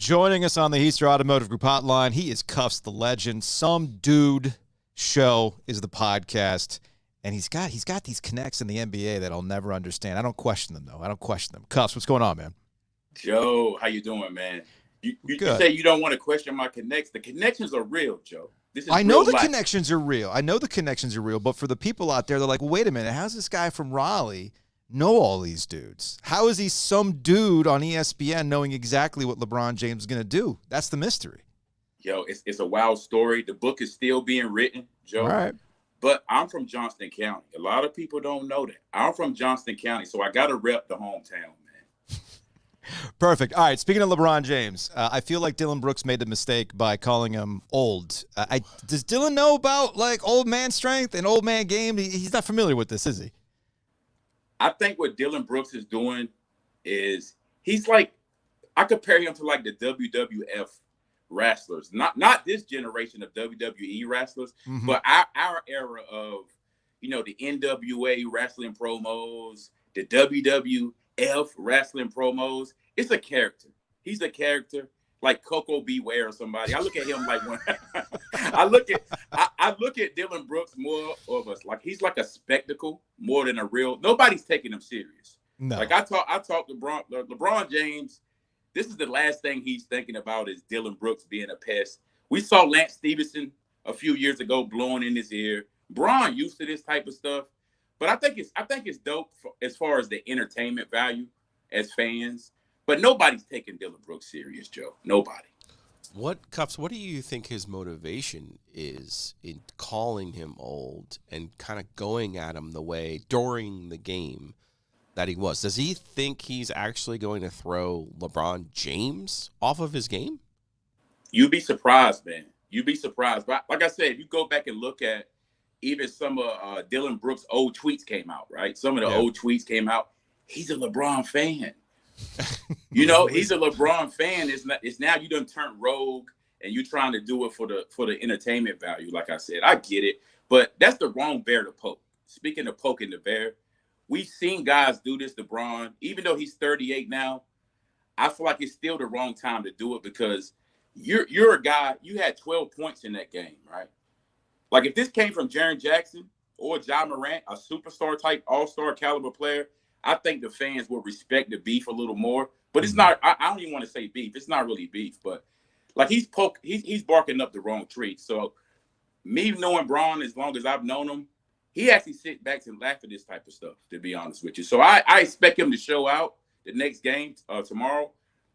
Joining us on the Heister Automotive Group hotline, he is Cuffs the Legend. Some Dude Show is the podcast, and he's got these connects in the NBA that I'll never understand. I don't question them, though. I don't question them. Cuffs, what's going on, man? Joe, how you doing, man? You say you don't want to question my connects. The connections are real, Joe. I know the connections are real. But for the people out there, they're like, well, wait a minute. How's this guy from Raleigh know all these dudes? How is he some dude on ESPN knowing exactly what LeBron James is going to do? That's the mystery. Yo, it's a wild story. The book is still being written, Joe. All right. But I'm from Johnston County. A lot of people don't know that. I'm from Johnston County, so I got to rep the hometown, man. Perfect. All right, speaking of LeBron James, I feel like Dillon Brooks made the mistake by calling him old. Does Dillon know about, like, old man strength and old man game? He's not familiar with this, is he? I think what Dillon Brooks is doing is he's like, I compare him to like the WWF wrestlers, not this generation of WWE wrestlers, but our era of, the NWA wrestling promos, the WWF wrestling promos. It's a character. He's a character like Coco Beware or somebody. I look at him like when I look at Dillon Brooks more of us like he's like a spectacle more than a real. Nobody's taking him serious. No. Like I talk to LeBron James. This is the last thing he's thinking about is Dillon Brooks being a pest. We saw Lance Stevenson a few years ago blowing in his ear. Bron used to this type of stuff, but I think it's dope as far as the entertainment value as fans. But nobody's taking Dillon Brooks serious, Joe. Nobody. What do you think his motivation is in calling him old and kind of going at him the way during the game that he was? Does he think he's actually going to throw LeBron James off of his game? You'd be surprised, man. You'd be surprised. But like I said, if you go back and look at even some of Dillon Brooks' old tweets came out, right? Some of the old tweets came out. He's a LeBron fan. He's a LeBron fan. It's now you done turned rogue and you trying to do it for the entertainment value. Like I said, I get it, but that's the wrong bear to poke. Speaking of poking the bear, we've seen guys do this to Bron. Even though he's 38 now, I feel like it's still the wrong time to do it because you're a guy, you had 12 points in that game, right? Like if this came from Jaren Jackson or Ja Morant, a superstar type all-star caliber player, I think the fans will respect the beef a little more. But it's not, I don't even want to say beef. It's not really beef, but like he's barking up the wrong tree. So me knowing Bron as long as I've known him, he actually sit back and laugh at this type of stuff, to be honest with you. So I expect him to show out the next game tomorrow.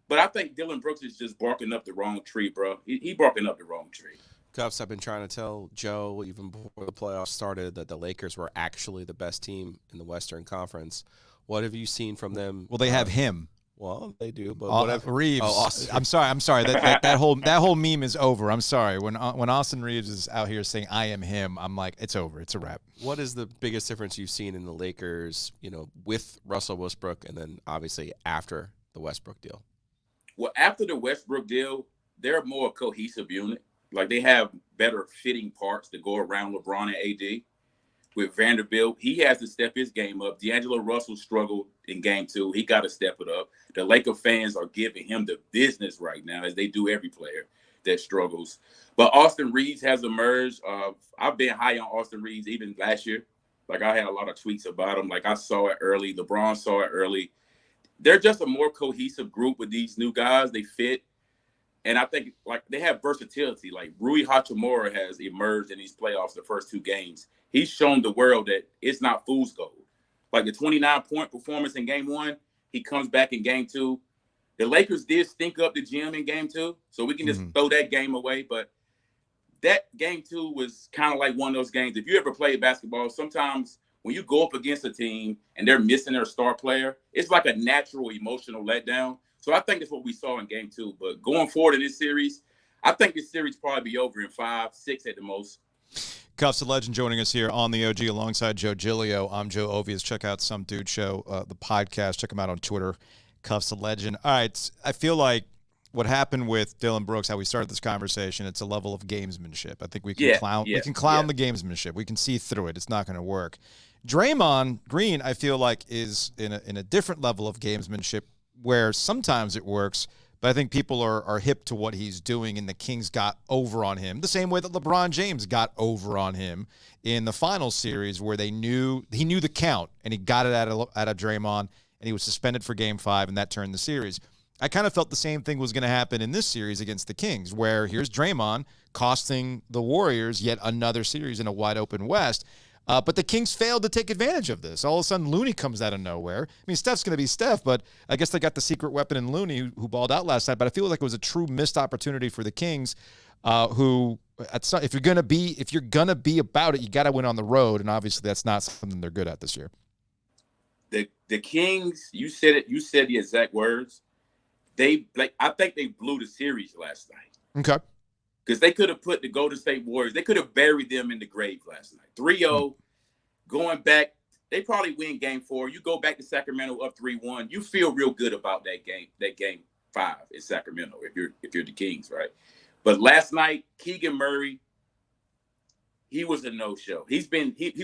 But I think Dillon Brooks is just barking up the wrong tree, bro. He barking up the wrong tree. Cuffs, I've been trying to tell Joe even before the playoffs started that the Lakers were actually the best team in the Western Conference. What have you seen from them? Well, they have him. Well, they do, but whatever. Reeves. Oh, Austin. I'm sorry. That whole meme is over. I'm sorry. When Austin Reeves is out here saying I am him, I'm like, it's over. It's a wrap. What is the biggest difference you've seen in the Lakers, with Russell Westbrook and then obviously after the Westbrook deal? Well, after the Westbrook deal, they're a more cohesive unit. Like they have better fitting parts to go around LeBron and AD. With Vanderbilt, he has to step his game up. D'Angelo Russell struggled in game 2. He got to step it up. The Laker fans are giving him the business right now, as they do every player that struggles. But Austin Reeves has emerged. I've been high on Austin Reeves even last year. Like I had a lot of tweets about him. Like I saw it early. LeBron saw it early. They're just a more cohesive group with these new guys. They fit. And I think like they have versatility. Like Rui Hachimura has emerged in these playoffs the first 2 games. He's shown the world that it's not fool's gold. Like the 29-point performance in game 1, he comes back in game 2. The Lakers did stink up the gym in game 2, so we can just throw that game away. But that game 2 was kind of like one of those games. If you ever played basketball, sometimes when you go up against a team and they're missing their star player, it's like a natural emotional letdown. So I think that's what we saw in game 2. But going forward in this series, I think this series probably be over in 5, 6 at the most. Cuffs the Legend joining us here on the OG alongside Joe Giglio. I'm Joe Ovias. Check out Some Dude Show, the podcast. Check him out on Twitter, Cuffs the Legend. All right, I feel like what happened with Dillon Brooks, how we started this conversation, it's a level of gamesmanship. I think we can clown the gamesmanship. We can see through it. It's not going to work. Draymond Green, I feel like, is in a different level of gamesmanship where sometimes it works, but I think people are hip to what he's doing, and the Kings got over on him the same way that LeBron James got over on him in the final series, where he knew the count, and he got it out of Draymond, and he was suspended for Game 5, and that turned the series. I kind of felt the same thing was going to happen in this series against the Kings, where here's Draymond costing the Warriors yet another series in a wide-open West. But the Kings failed to take advantage of this. All of a sudden, Looney comes out of nowhere. I mean, Steph's going to be Steph, but I guess they got the secret weapon in Looney, who balled out last night. But I feel like it was a true missed opportunity for the Kings, who, if you're gonna be about it, you got to win on the road, and obviously that's not something they're good at this year. The Kings, you said it. You said the exact words. I think they blew the series last night. Okay. Because they could have put the Golden State Warriors, they could have buried them in the grave last night. 3-0, going back, they probably win Game 4. You go back to Sacramento up 3-1. You feel real good about that Game 5 in Sacramento if you're the Kings, right? But last night, Keegan Murray, he was a no-show. He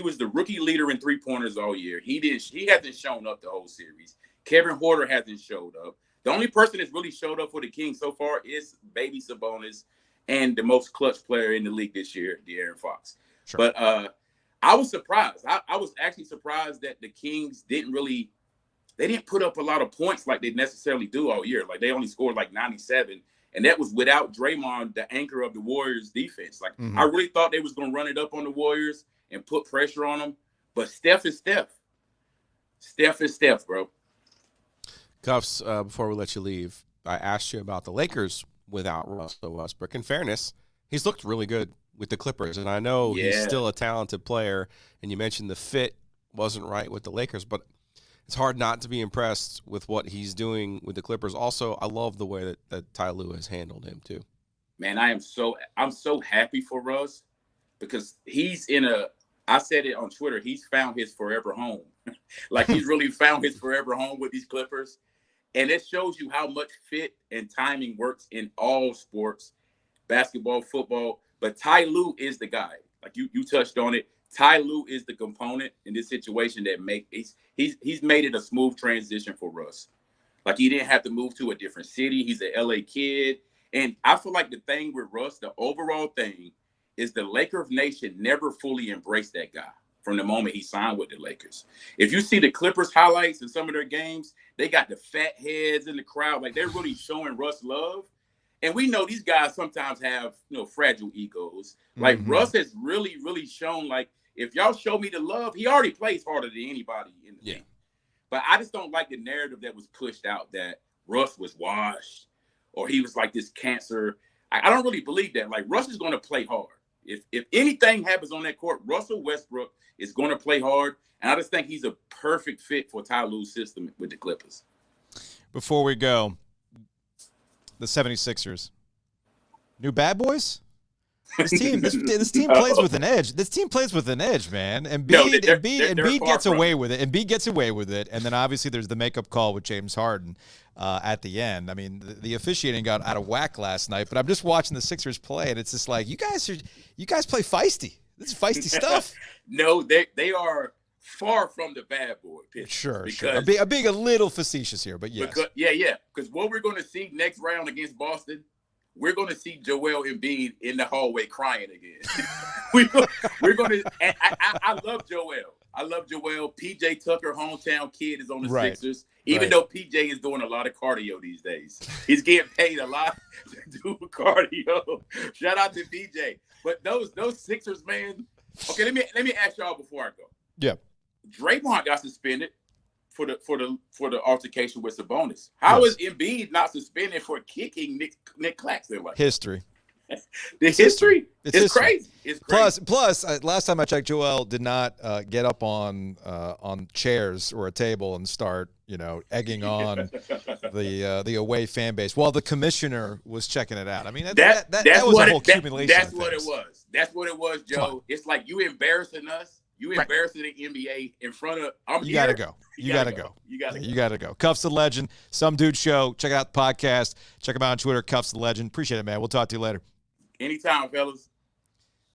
was the rookie leader in three-pointers all year. He hasn't shown up the whole series. Kevin Huerter hasn't showed up. The only person that's really showed up for the Kings so far is baby Sabonis, and the most clutch player in the league this year, De'Aaron Fox. Sure. But I was surprised. I was actually surprised that the Kings didn't put up a lot of points like they necessarily do all year. Like, they only scored like 97, and that was without Draymond, the anchor of the Warriors defense. Like, I really thought they was going to run it up on the Warriors and put pressure on them. But Steph is Steph. Steph is Steph, bro. Cuffs, before we let you leave, I asked you about the Lakers without Russell Westbrook. In fairness, he's looked really good with the Clippers, and I know he's still a talented player, and you mentioned the fit wasn't right with the Lakers, but it's hard not to be impressed with what he's doing with the Clippers. Also, I love the way that Ty Lue has handled him too. Man, I'm so happy for Russ, because I said it on Twitter, he's found his forever home. Like, he's really found his forever home with these Clippers. And it shows you how much fit and timing works in all sports, basketball, football. But Ty Lue is the guy. Like you touched on it. Ty Lue is the component in this situation that he's made it a smooth transition for Russ. Like, he didn't have to move to a different city. He's an LA kid. And I feel like the thing with Russ, the overall thing, is the Lakers Nation never fully embraced that guy from the moment he signed with the Lakers. If you see the Clippers highlights in some of their games, they got the fat heads in the crowd. Like, they're really showing Russ love. And we know these guys sometimes have, fragile egos. Like, Russ has really, really shown, like, if y'all show me the love, he already plays harder than anybody in the league. But I just don't like the narrative that was pushed out that Russ was washed or he was like this cancer. I don't really believe that. Like, Russ is going to play hard. If anything happens on that court, Russell Westbrook is going to play hard. And I just think he's a perfect fit for Ty Lue's system with the Clippers. Before we go, the 76ers. New bad boys? This team plays with an edge. This team plays with an edge, man. And Embiid gets away with it. Embiid gets away with it. And then obviously there's the makeup call with James Harden at the end. I mean, the officiating got out of whack last night, but I'm just watching the Sixers play, and it's just like, you guys play feisty. This is feisty stuff. No, they are far from the bad boy pitch. Sure. I'm being a little facetious here, but yes. Because what we're going to see next round against Boston, we're going to see Joel Embiid in the hallway crying again. we're going to. I love Joel. I love Joel. PJ Tucker, hometown kid, is on the Sixers. Even though PJ is doing a lot of cardio these days, he's getting paid a lot to do cardio. Shout out to PJ. But those Sixers, man. Okay, let me ask y'all before I go. Yeah. Draymond got suspended for the altercation with Sabonis. How is Embiid not suspended for kicking Nick Claxton? Like, history. It's history. It's crazy. It's crazy. Plus, last time I checked, Joel did not get up on chairs or a table and start, egging on the away fan base while the commissioner was checking it out. I mean, that was a whole accumulation. That's what it was. That's what it was, Joe. It's like, you embarrassing us. You embarrassing the NBA in front of. You gotta go. You gotta go. Cuffs the Legend, Some Dude Show. Check out the podcast. Check him out on Twitter. Cuffs the Legend. Appreciate it, man. We'll talk to you later. Anytime, fellas.